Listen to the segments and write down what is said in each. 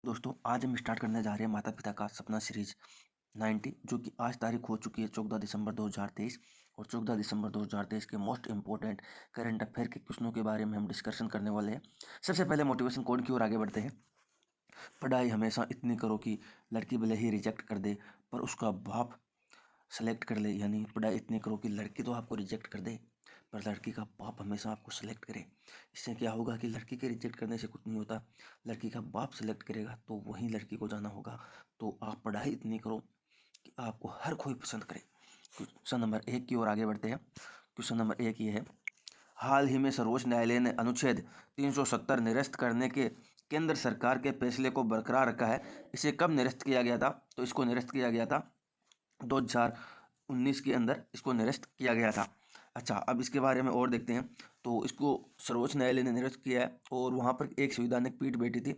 दोस्तों आज हम स्टार्ट करने जा रहे हैं माता पिता का सपना सीरीज 90 जो कि आज तारीख हो चुकी है 14 दिसंबर 2023 और 14 दिसंबर 2023 के मोस्ट इंपॉर्टेंट करंट अफेयर के क्वेश्चनों के बारे में हम डिस्कशन करने वाले हैं। सबसे पहले मोटिवेशन कोड की ओर आगे बढ़ते हैं। पढ़ाई हमेशा इतनी करो कि लड़की भले ही रिजेक्ट कर दे पर उसका बाप सेलेक्ट कर ले, यानी पढ़ाई इतनी करो कि लड़की तो आपको रिजेक्ट कर दे पर लड़की का बाप हमेशा आपको सेलेक्ट करे। इससे क्या होगा कि लड़की के रिजेक्ट करने से कुछ नहीं होता, लड़की का बाप सेलेक्ट करेगा तो वहीं लड़की को जाना होगा। तो आप पढ़ाई इतनी करो कि आपको हर कोई पसंद करे। क्वेश्चन नंबर 1 की ओर आगे बढ़ते हैं। क्वेश्चन नंबर 1 ये है, हाल ही में सर्वोच्च न्यायालय ने अनुच्छेद 370 निरस्त करने के केंद्र सरकार के फैसले को बरकरार रखा है। इसे कब निरस्त किया गया था? तो इसको निरस्त किया गया था 2019 के अंदर इसको निरस्त किया गया था। अच्छा, अब इसके बारे में और देखते हैं। तो इसको सर्वोच्च न्यायालय ने निरस्त किया है और वहाँ पर एक संवैधानिक पीठ बैठी थी।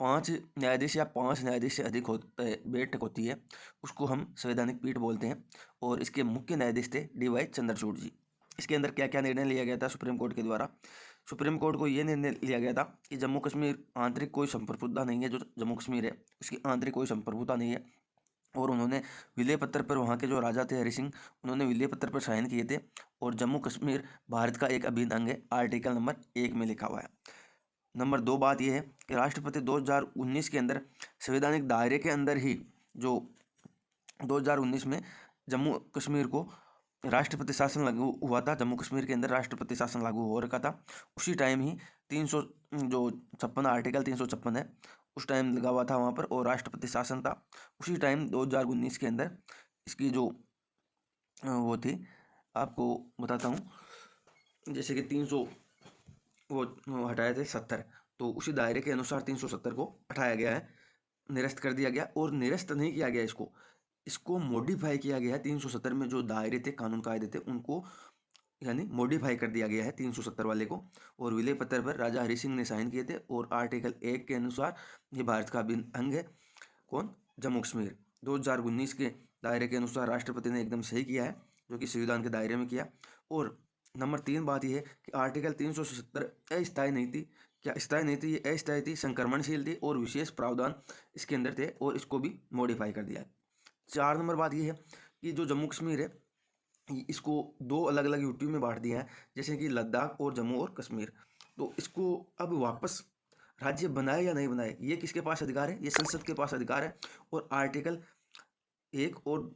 5 न्यायाधीश या 5 न्यायाधीश से अधिक होता है बैठक होती है, उसको हम संवैधानिक पीठ बोलते हैं। और इसके मुख्य न्यायाधीश थे DY चंद्रचूड़ जी। इसके अंदर क्या क्या निर्णय लिया गया था सुप्रीम कोर्ट के द्वारा? सुप्रीम कोर्ट को ये निर्णय लिया गया था कि जम्मू कश्मीर आंतरिक कोई संप्रभुता नहीं है, जो जम्मू कश्मीर है उसकी आंतरिक कोई संप्रभुता नहीं है। और उन्होंने विलय पत्र पर, वहाँ के जो राजा थे हरि सिंह, उन्होंने विलय पत्र पर साइन किए थे। और जम्मू कश्मीर भारत का एक अभिन्न अंग है, आर्टिकल नंबर 1 में लिखा हुआ है। नंबर 2 बात यह है कि राष्ट्रपति 2019 के अंदर संवैधानिक दायरे के अंदर ही, जो 2019 में जम्मू कश्मीर को राष्ट्रपति शासन लागू हुआ था, जम्मू कश्मीर के अंदर राष्ट्रपति शासन लागू हो रखा था, उसी टाइम ही 356 आर्टिकल 356 है उस टाइम लगा हुआ था वहाँ पर, और राष्ट्रपति शासन था उसी टाइम 2019 के अंदर। इसकी जो वो थी, आपको बताता हूँ, जैसे कि 300 वो हटाए थे 70, तो उसी दायरे के अनुसार 370 को हटाया गया है, निरस्त कर दिया गया। और निरस्त नहीं किया गया, इसको इसको मॉडिफाई किया गया है। 370 में जो दायरे थे, कानून कायदे थे, उनको यानी मॉडिफाई कर दिया गया है 370 वाले को। और विलय पत्र पर राजा हरि सिंह ने साइन किए थे और आर्टिकल 1 के अनुसार ये भारत का अभिन्न अंग है। कौन? जम्मू कश्मीर। 2019 के दायरे के अनुसार राष्ट्रपति ने एकदम सही किया है, जो कि संविधान के दायरे में किया। और नंबर 3 बात यह है कि आर्टिकल 377 अस्थायी नहीं थी। क्या स्थायी नहीं थी? ये अस्थायी थी, संक्रमणशील थी और विशेष प्रावधान इसके अंदर थे, और इसको भी मॉडिफाई कर दिया है। 4 नंबर बात यह है कि जो जम्मू कश्मीर है इसको 2 अलग अलग यूटी में बांट दिया है, जैसे कि लद्दाख और जम्मू और कश्मीर। तो इसको अब वापस राज्य बनाए या नहीं बनाए, ये किसके पास अधिकार है? ये संसद के पास अधिकार है। और आर्टिकल 1 और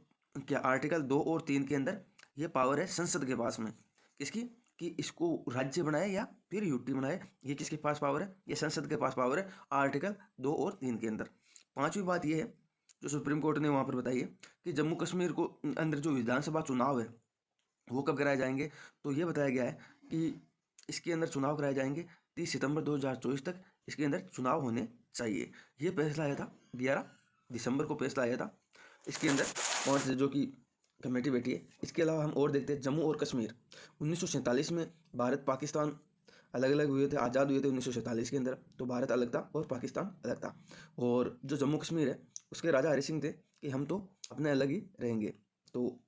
आर्टिकल 2 और 3 के अंदर ये पावर है संसद के पास में। किसकी? कि इसको राज्य बनाए या फिर यूटी बनाए, ये किसके पास पावर है? ये संसद के पास पावर है, आर्टिकल 2 और 3 के अंदर। 5वीं बात ये है जो सुप्रीम कोर्ट ने वहाँ पर बताई है कि जम्मू कश्मीर को अंदर जो विधानसभा चुनाव है वो कब कराए जाएंगे। तो ये बताया गया है कि इसके अंदर चुनाव कराए जाएंगे 30 सितंबर 2024 तक इसके अंदर चुनाव होने चाहिए। ये फैसला आया था 11 दिसंबर को फैसला आया था इसके अंदर, और जो कि कमेटी बैठी है। इसके अलावा हम और देखते हैं जम्मू और कश्मीर। 1947 में भारत पाकिस्तान अलग अलग हुए थे, आज़ाद हुए थे 1947 के अंदर। तो भारत अलग था और पाकिस्तान अलग था। और जो जम्मू कश्मीर है उसके राजा हरि सिंह थे कि हम तो अपने अलग ही रहेंगे, तो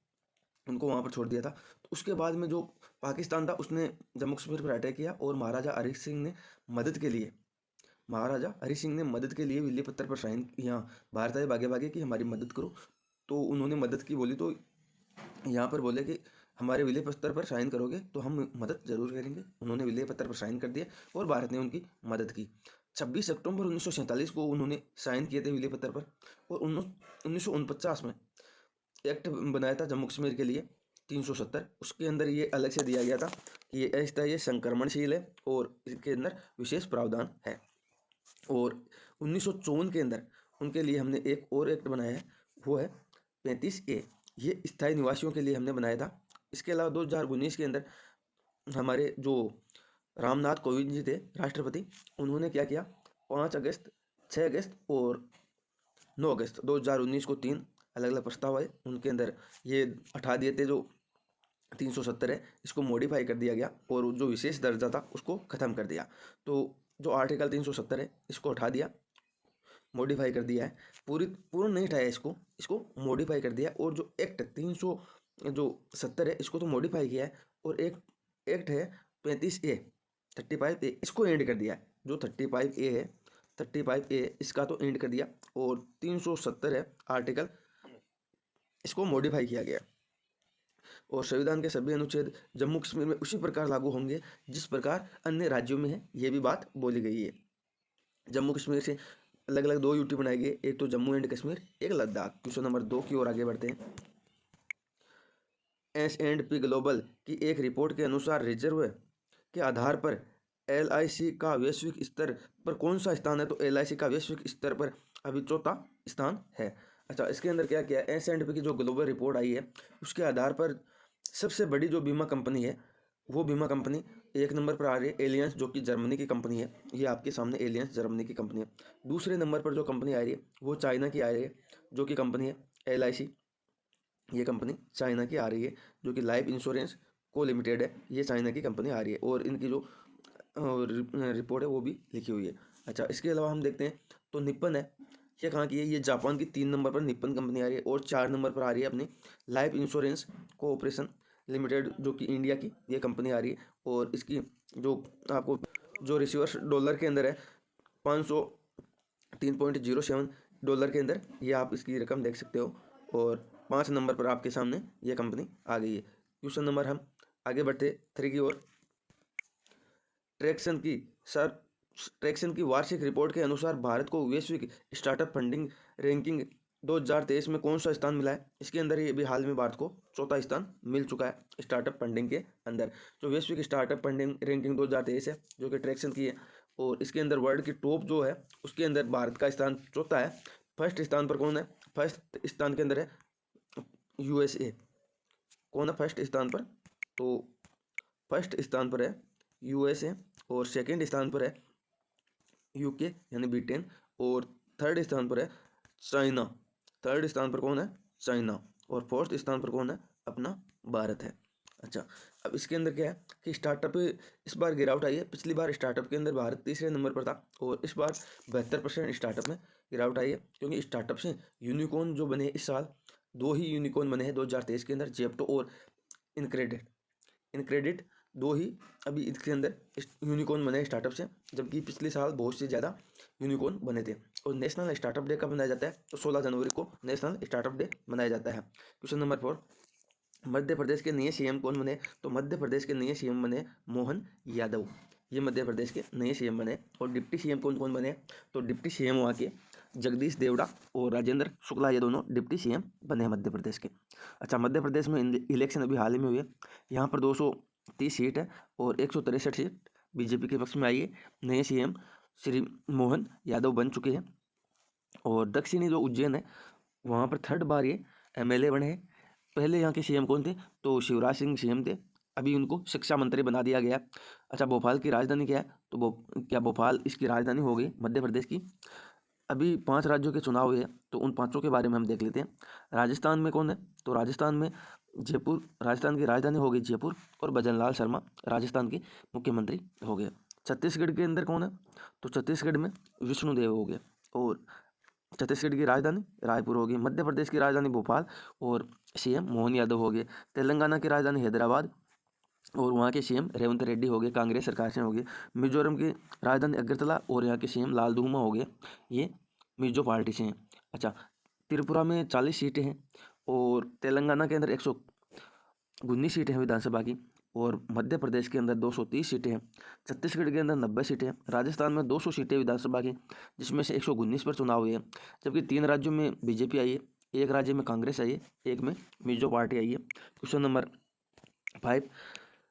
उनको वहाँ पर छोड़ दिया था। तो उसके बाद में जो पाकिस्तान था उसने जम्मू कश्मीर पर अटैक किया और महाराजा हरि सिंह ने मदद के लिए विलय पत्र पर साइन, यहाँ भारत आए भागे भागे कि हमारी मदद करो। तो उन्होंने मदद की बोली, तो यहाँ पर बोले कि हमारे विलय पत्र पर साइन करोगे तो हम मदद जरूर करेंगे। उन्होंने विलय पत्र पर साइन कर दिया और भारत ने उनकी मदद की। 26 अक्टूबर 1947 को उन्होंने साइन किए थे विलय पत्र पर। और 1949 में एक्ट बनाया था जम्मू कश्मीर के लिए 370। उसके अंदर ये अलग से दिया गया था कि ये अस्थायी, ये संक्रमणशील है और इसके अंदर विशेष प्रावधान है। और 1954 के अंदर उनके लिए हमने एक और एक्ट बनाया है, वो है 35A। ये स्थायी निवासियों के लिए हमने बनाया था। इसके अलावा 2019 के अंदर हमारे जो रामनाथ कोविंद जी थे राष्ट्रपति, उन्होंने क्या किया, 5 अगस्त, 6 अगस्त और 9 अगस्त 2019 को 3 अलग अलग प्रस्ताव आए। उनके अंदर ये हटा दिए थे, जो 370 है इसको मॉडिफाई कर दिया गया और जो विशेष दर्जा था उसको ख़त्म कर दिया। तो जो आर्टिकल 370 है इसको हटा दिया, मॉडिफाई कर दिया है। पूर्ण नहीं हटाया, इसको मॉडिफाई कर दिया। और जो एक्ट 370 है इसको तो मॉडिफाई किया है, और एक एक्ट है 35A, 35A, इसको एंड कर दिया है। जो 35A है, 35A इसका तो एंड कर दिया, और 370 है आर्टिकल, इसको मॉडिफाई किया गया। और संविधान के सभी अनुच्छेद जम्मू कश्मीर में उसी प्रकार लागू होंगे जिस प्रकार अन्य राज्यों में है, ये भी बात बोली गई है। जम्मू कश्मीर से अलग अलग 2 यूटी बनाई गई, एक तो जम्मू एंड कश्मीर, एक लद्दाख। क्वेश्चन नंबर 2 की ओर आगे बढ़ते हैं। S&P ग्लोबल की एक रिपोर्ट के अनुसार रिजर्व के आधार पर LIC का वैश्विक स्तर पर कौन सा स्थान है? तो LIC का वैश्विक स्तर पर अभी चौथा स्थान है। अच्छा, इसके अंदर क्या क्या है? S&P की जो ग्लोबल रिपोर्ट आई है उसके आधार पर सबसे बड़ी जो बीमा कंपनी है, वो बीमा कंपनी 1 नंबर पर आ रही है एलियंस, जो कि जर्मनी की कंपनी है। ये आपके सामने एलियंस जर्मनी की कंपनी है। दूसरे नंबर पर जो कंपनी आ रही है वो चाइना की आ रही है, जो कि कंपनी है LIC। ये कंपनी चाइना की आ रही है, जो कि लाइफ इंश्योरेंस को लिमिटेड है। ये चाइना की कंपनी आ रही है, और इनकी जो रिपोर्ट है वो भी लिखी हुई है। अच्छा, इसके अलावा हम देखते हैं तो निप्पन है, ये कहाँ की है? ये जापान की। 3 नंबर पर निप्पन कंपनी आ रही है, और 4 नंबर पर आ रही है अपनी लाइफ इंश्योरेंस कोऑपरेशन लिमिटेड, जो कि इंडिया की ये कंपनी आ रही है। और इसकी जो आपको जो रिसीवर्स डॉलर के अंदर है $503.07 के अंदर, ये आप इसकी रकम देख सकते हो। और 5 नंबर पर आपके सामने ये कंपनी आ गई है। क्वेश्चन नंबर हम आगे बढ़ते 3 की ओर। ट्रैक्सन की वार्षिक रिपोर्ट के अनुसार भारत को वैश्विक स्टार्टअप फंडिंग रैंकिंग 2023 में कौन सा स्थान मिला है? इसके अंदर ये भी हाल में भारत को चौथा स्थान मिल चुका है स्टार्टअप फंडिंग के अंदर। जो वैश्विक स्टार्टअप फंडिंग रैंकिंग 2023 है, जो कि ट्रैक्सन की है, और इसके अंदर वर्ल्ड की टॉप जो है उसके अंदर भारत का स्थान चौथा है। फर्स्ट स्थान पर कौन है? फर्स्ट स्थान के अंदर है USA। कौन है फर्स्ट स्थान पर? तो फर्स्ट स्थान पर है USA, और सेकंड स्थान पर है UK यानी ब्रिटेन, और थर्ड स्थान पर है चाइना। थर्ड स्थान पर कौन है? चाइना। और फोर्थ स्थान पर कौन है? अपना भारत है। अच्छा, अब इसके अंदर क्या है कि स्टार्टअप इस बार गिरावट आई है। पिछली बार स्टार्टअप के अंदर भारत तीसरे नंबर पर था, और इस बार 72% स्टार्टअप में गिरावट आई है, क्योंकि स्टार्टअप से यूनिकॉर्न जो बने इस साल, 2 ही यूनिकॉर्न बने हैं 2023 के अंदर, जेप्टो और इनक्रेडिट। इनक्रेडिट 2 ही अभी इसके अंदर यूनिकॉर्न बने स्टार्टअप से, जबकि पिछले साल बहुत से ज़्यादा यूनिकॉर्न बने थे। और नेशनल स्टार्टअप डे कब मनाया जाता है? तो 16 जनवरी को नेशनल स्टार्टअप डे मनाया जाता है। क्वेश्चन नंबर 4, मध्य प्रदेश के नए CM कौन बने? तो मध्य प्रदेश के नए CM बने मोहन यादव। ये मध्य प्रदेश के नए CM बने। और डिप्टी CM कौन कौन बने? तो डिप्टी CM वहाँ के जगदीश देवड़ा और राजेंद्र शुक्ला, ये दोनों डिप्टी CM बने हैं मध्य प्रदेश के। अच्छा, मध्य प्रदेश में इलेक्शन अभी हाल ही में हुए। यहाँ पर 230 सीट है, और 163 सीट BJP के पक्ष में आई है। नए CM श्री मोहन यादव बन चुके हैं। और दक्षिणी जो उज्जैन है, वहाँ पर 3rd बार ये MLA बने हैं। पहले यहाँ के CM कौन थे? तो शिवराज सिंह CM थे, अभी उनको शिक्षा मंत्री बना दिया गया। अच्छा, भोपाल की राजधानी क्या है? तो क्या भोपाल इसकी राजधानी हो गई मध्य प्रदेश की? अभी 5 राज्यों के चुनाव हुए हैं, तो उन 5 के बारे में हम देख लेते हैं। राजस्थान में कौन है? तो राजस्थान में जयपुर, राजस्थान की राजधानी हो गई जयपुर, और भजनलाल शर्मा राजस्थान के मुख्यमंत्री हो गए। छत्तीसगढ़ के अंदर कौन है? तो छत्तीसगढ़ में विष्णुदेव हो गए, और छत्तीसगढ़ की राजधानी रायपुर होगी। मध्य प्रदेश की राजधानी भोपाल, और CM मोहन यादव हो गए। तेलंगाना की राजधानी हैदराबाद, और वहाँ के CM रेवंत रेड्डी हो गए, कांग्रेस सरकार से हो गए। मिजोरम की राजधानी अगरतला, और यहाँ के CM लालदुमा हो गए, ये मिजो पार्टी से हैं। अच्छा, त्रिपुरा में 40 सीटें हैं, और तेलंगाना के अंदर 119 सीटें हैं विधानसभा की, और मध्य प्रदेश के अंदर 230 सीटें हैं। छत्तीसगढ़ के अंदर 90 सीटें हैं। राजस्थान में 200 सीटें विधानसभा की, जिसमें से 119 पर चुनाव हुए हैं। जबकि 3 राज्यों में BJP आई है, 1 राज्य में कांग्रेस आई है, 1 में मिजो पार्टी आई है। क्वेश्चन नंबर 5,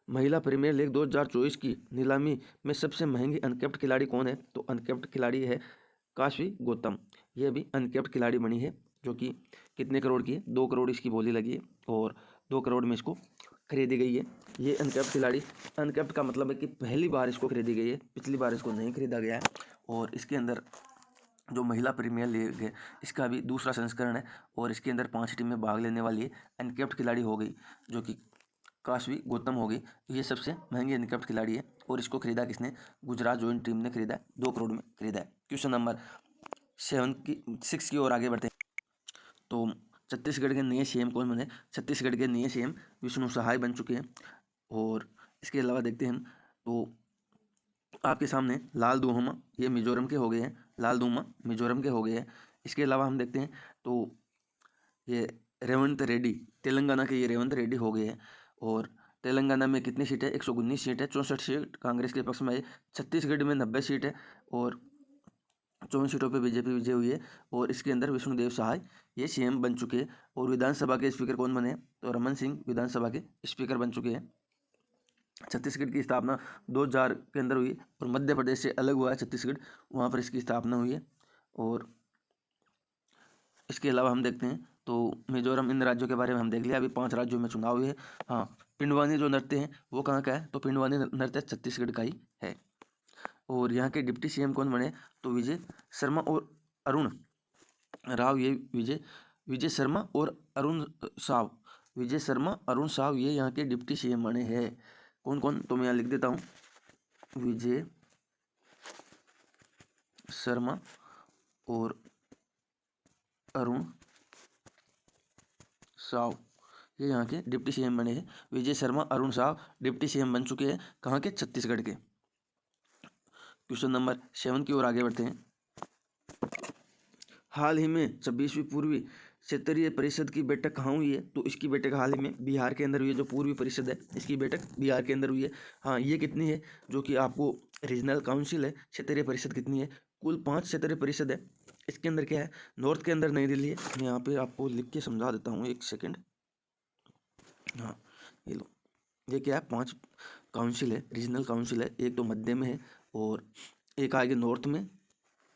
महिला प्रीमियर लीग 2024 की नीलामी में सबसे महंगी अनकैप्ड खिलाड़ी कौन है? तो अनकैप्ड खिलाड़ी है काशवी गौतम। ये भी अनकैप्ड खिलाड़ी बनी है, जो कि कितने करोड़ की है? 2 करोड़ इसकी बोली लगी है, और 2 करोड़ में इसको खरीदी गई है। ये अनकैप्ड खिलाड़ी, अनकैप्ड का मतलब है कि पहली बार इसको खरीदी गई है, पिछली बार इसको नहीं खरीदा गया है। और इसके अंदर जो महिला प्रीमियर लीग है, इसका भी दूसरा संस्करण है, और इसके अंदर 5 टीमें भाग लेने वाली है। अनकैप्ड खिलाड़ी हो गई, जो कि काशवी गौतम हो गई। ये सबसे महंगी अनकैप्ड खिलाड़ी है, और इसको खरीदा किसने? गुजरात जॉइंट टीम ने खरीदा है, 2 करोड़ में खरीदा है। क्वेश्चन नंबर 6 की ओर आगे बढ़ते हैं। तो छत्तीसगढ़ के नए CM कौन बने? छत्तीसगढ़ के नए CM विष्णु सहाय बन चुके हैं। और इसके अलावा देखते हैं हम, तो आपके सामने लाल दुहोमा, ये मिजोरम के हो गए हैं। लालदूमा मिजोरम के हो गए हैं। इसके अलावा हम देखते हैं तो ये रेवंत रेड्डी तेलंगाना के, ये रेवंत रेड्डी हो गए हैं। और तेलंगाना में कितनी सीट है? 119 सीट है, 64 सीट कांग्रेस के पक्ष में है। छत्तीसगढ़ में 90 सीट है और 54 सीटों पे बीजेपी विजय हुई है। और इसके अंदर विष्णुदेव सहाय ये सीएम बन चुके हैं। और विधानसभा के स्पीकर कौन बने? तो रमन सिंह विधानसभा के स्पीकर बन चुके हैं। छत्तीसगढ़ की स्थापना 2000 के अंदर हुई और मध्य प्रदेश से अलग हुआ है छत्तीसगढ़, वहाँ पर इसकी स्थापना हुई है। और इसके अलावा हम देखते हैं तो मिजोरम, इन राज्यों के बारे में हम देख लिया। अभी 5 राज्यों में चुनाव हुए हैं। हाँ, पिंडवानी जो नृत्य है वो कहाँ का है? तो पिंडवानी नृत्य छत्तीसगढ़ का ही है। और यहाँ के डिप्टी सीएम कौन बने? तो विजय शर्मा और अरुण राव, ये विजय शर्मा और अरुण साव, विजय शर्मा अरुण साव ये यहाँ के डिप्टी सीएम बने हैं। कौन कौन? तो मैं यहाँ लिख देता हूँ, विजय शर्मा और अरुण साव ये यहाँ के डिप्टी सीएम बने हैं। विजय शर्मा अरुण साव डिप्टी सीएम बन चुके हैं, कहाँ के? छत्तीसगढ़ के। क्वेश्चन नंबर 7 की ओर आगे बढ़ते हैं। हाल ही में 26वीं पूर्वी क्षेत्रीय परिषद की बैठक कहाँ हुई है? तो इसकी बैठक हाल ही में बिहार के अंदर हुई है। जो पूर्वी परिषद है इसकी बैठक बिहार के अंदर हुई है। हाँ, ये कितनी है? जो कि आपको रीजनल काउंसिल है, क्षेत्रीय परिषद कितनी है? कुल 5 क्षेत्रीय परिषद है। इसके अंदर क्या है? नॉर्थ के अंदर नई दिल्ली है। मैं यहाँ पे आपको लिख के समझा देता हूँ, एक सेकेंड। हाँ, ये लो, ये क्या है? 5 काउंसिल है, रीजनल काउंसिल है। एक तो मध्य में है और एक आगे नॉर्थ में,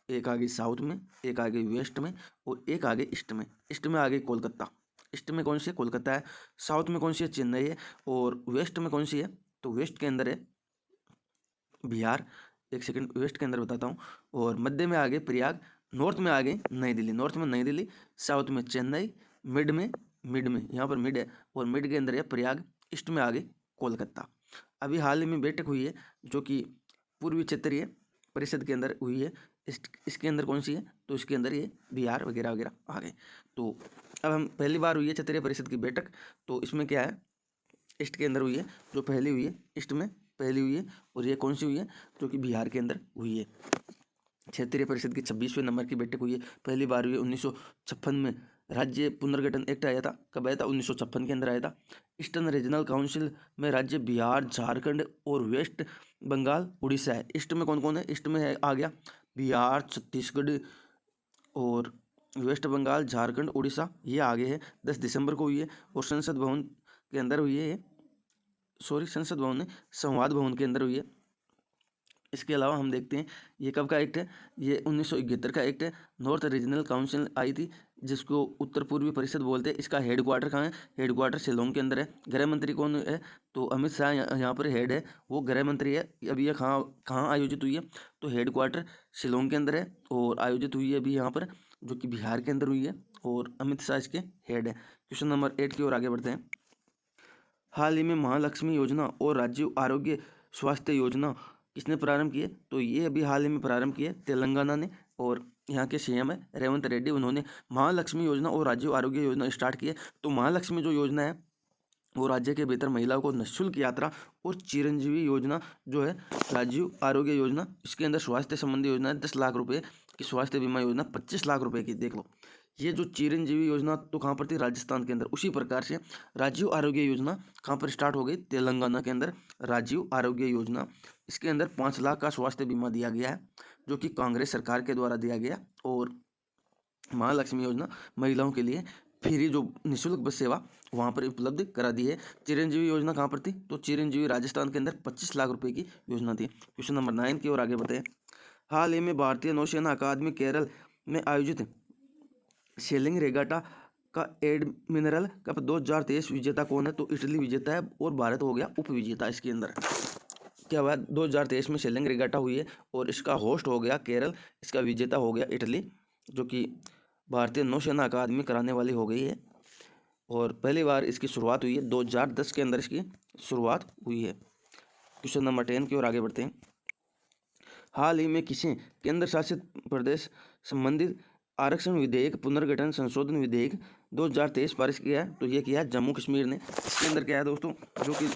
एक आगे साउथ में, एक आगे वेस्ट में और एक आगे ईस्ट में। ईस्ट में आगे कोलकाता। ईस्ट में कौन सी है? कोलकाता है। साउथ में कौन सी है? चेन्नई है। और वेस्ट में कौन सी है? तो वेस्ट के अंदर है बिहार। एक सेकंड, वेस्ट के अंदर बताता हूँ। और मध्य में आगे प्रयाग, नॉर्थ में आगे नई दिल्ली, नॉर्थ में नई दिल्ली, साउथ में चेन्नई, मिड में यहाँ पर मिड है और मिड के अंदर है प्रयाग, ईस्ट में आगे कोलकाता। अभी हाल ही में बैठक हुई है जो कि पूर्वी क्षेत्रीय परिषद के अंदर हुई है। इसके अंदर कौन सी है? तो इसके अंदर ये बिहार वगैरह वगैरह आ गए। तो अब हम पहली बार हुई है क्षेत्रीय परिषद की बैठक, तो इसमें क्या है? ईस्ट के अंदर हुई है, जो पहली हुई है ईस्ट में पहली हुई है। और ये कौन सी हुई है? जो कि बिहार के अंदर हुई है। क्षेत्रीय परिषद की 26वें नंबर की बैठक हुई है, पहली बार हुई है 1956 में। राज्य पुनर्गठन एक्ट आया था, कब आया था? 1956 के अंदर आया था। ईस्टर्न रीजनल काउंसिल में राज्य बिहार, झारखंड और वेस्ट बंगाल, उड़ीसा है। ईस्ट में कौन कौन है? ईस्ट में है आ गया बिहार, छत्तीसगढ़ और वेस्ट बंगाल, झारखंड, उड़ीसा, ये आगे है। 10 दिसंबर को हुई है और संसद भवन के अंदर हुई है। संसद भवन ने संवाद भवन के अंदर हुई है। इसके अलावा हम देखते हैं ये कब का एक्ट है? ये 1971 का एक्ट है। नॉर्थ रीजनल काउंसिल आई थी जिसको उत्तर पूर्वी परिषद बोलते हैं। इसका हेडक्वार्टर कहाँ है? हेडक्वार्टर शिलोंग के अंदर है। गृह मंत्री कौन है? तो अमित शाह यहाँ पर हेड है, वो गृह मंत्री है। अभी ये कहाँ कहाँ आयोजित हुई है? तो हेडक्वार्टर शिलोंग के अंदर है और आयोजित हुई है अभी यहाँ पर, जो कि बिहार के अंदर हुई है। और अमित शाह इसके हेड है। क्वेश्चन नंबर 8 की ओर आगे बढ़ते हैं। हाल ही में महालक्ष्मी योजना और राज्य आरोग्य स्वास्थ्य योजना किसने प्रारंभ किए? तो ये अभी हाल ही में प्रारंभ किए तेलंगाना ने। और यहाँ के सीएम है रेवंत रेड्डी, उन्होंने महालक्ष्मी योजना और राज्य आरोग्य योजना स्टार्ट की है। तो महालक्ष्मी जो योजना है वो राज्य के भीतर महिलाओं को निःशुल्क यात्रा, और चिरंजीवी योजना जो है राजीव आरोग्य योजना, इसके अंदर स्वास्थ्य संबंधी योजना है 10 लाख रुपए की, स्वास्थ्य बीमा योजना 25 लाख रुपए की। देख लो, ये जो चिरंजीवी योजना तो कहाँ पर थी? राजस्थान के अंदर। उसी प्रकार से राजीव आरोग्य योजना कहाँ पर स्टार्ट हो गई? तेलंगाना के अंदर राजीव आरोग्य योजना। इसके अंदर 5 लाख का स्वास्थ्य बीमा दिया गया है, जो कि कांग्रेस सरकार के द्वारा दिया गया। और महालक्ष्मी योजना महिलाओं के लिए फ्री जो निःशुल्क बस सेवा वहाँ पर उपलब्ध करा दी है। चिरंजीवी योजना कहाँ पर थी? तो चिरंजीवी राजस्थान के अंदर 25 लाख रुपए की योजना थी। क्वेश्चन नंबर 9 की ओर आगे बढ़ते हैं। हाल ही में भारतीय नौसेना अकादमी केरल में आयोजित सेलिंग रेगाटा का एडमिरल कप 2023 विजेता कौन है? तो इटली विजेता है और भारत हो गया उप विजेता। इसके अंदर क्या हुआ? 2023 में सेलिंग रेगाटा हुई है और इसका होस्ट हो गया केरल, इसका विजेता हो गया इटली, जो कि भारतीय नौसेना अकादमी कराने वाली हो गई है। और पहली बार इसकी शुरुआत हुई है 2010 के अंदर इसकी शुरुआत हुई है। क्वेश्चन नंबर 10 की ओर आगे बढ़ते हैं। हाल ही में किसी केंद्र शासित प्रदेश संबंधित आरक्षण विधेयक पुनर्गठन संशोधन विधेयक 2023 पारित किया है? तो ये किया है जम्मू कश्मीर ने। इसके अंदर क्या है दोस्तों? जो कि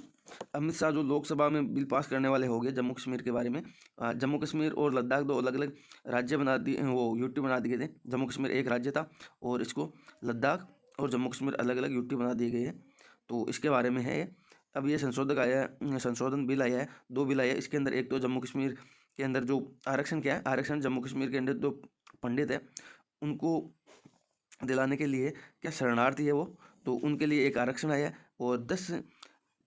अमित शाह जो लोकसभा में बिल पास करने वाले हो गए जम्मू कश्मीर के बारे में। जम्मू कश्मीर और लद्दाख दो अलग अलग राज्य बना दिए, वो यूटी बना दिए थे। जम्मू कश्मीर एक राज्य था और इसको लद्दाख और जम्मू कश्मीर अलग अलग यूटी बना दिए गए हैं। तो इसके बारे में है। अब ये संशोधक आया है, संशोधन बिल आया है, 2 बिल आया है इसके अंदर। एक तो जम्मू कश्मीर के अंदर जो आरक्षण क्या है, आरक्षण जम्मू कश्मीर के अंदर जो पंडित है उनको दिलाने के लिए, क्या शरणार्थी है वो, तो उनके लिए एक आरक्षण आया है। और 10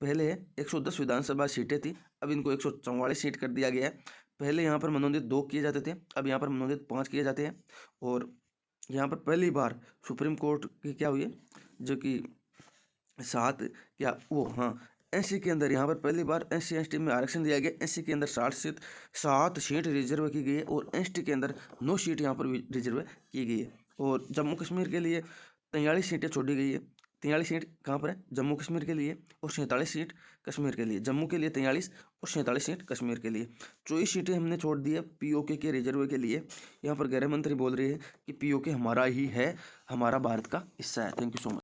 पहले 110 विधानसभा सीटें थी, अब इनको 144 सीट कर दिया गया है। पहले यहाँ पर मनोनीत 2 किए जाते थे, अब यहाँ पर मनोनीत 5 किए जाते हैं। और यहाँ पर पहली बार सुप्रीम कोर्ट की क्या हुई है, जो कि 7 क्या वो हाँ एससी के अंदर यहाँ पर पहली बार SC ST में आरक्षण दिया गया। SC के अंदर 7 सीट रिजर्व की गई है और ST के अंदर 9 सीट यहाँ पर रिजर्व की गई है। और जम्मू कश्मीर के लिए 43 सीटें छोड़ी गई है। 43 सीट कहाँ पर है, जम्मू कश्मीर के लिए, और 47 सीट कश्मीर के लिए। जम्मू के लिए 43 और 47 सीट कश्मीर के लिए। 24 सीटें हमने छोड़ दी है POK के रिजर्व के लिए। यहाँ पर गृह मंत्री बोल रही है कि POK हमारा ही है, हमारा भारत का हिस्सा है। Thank you so much.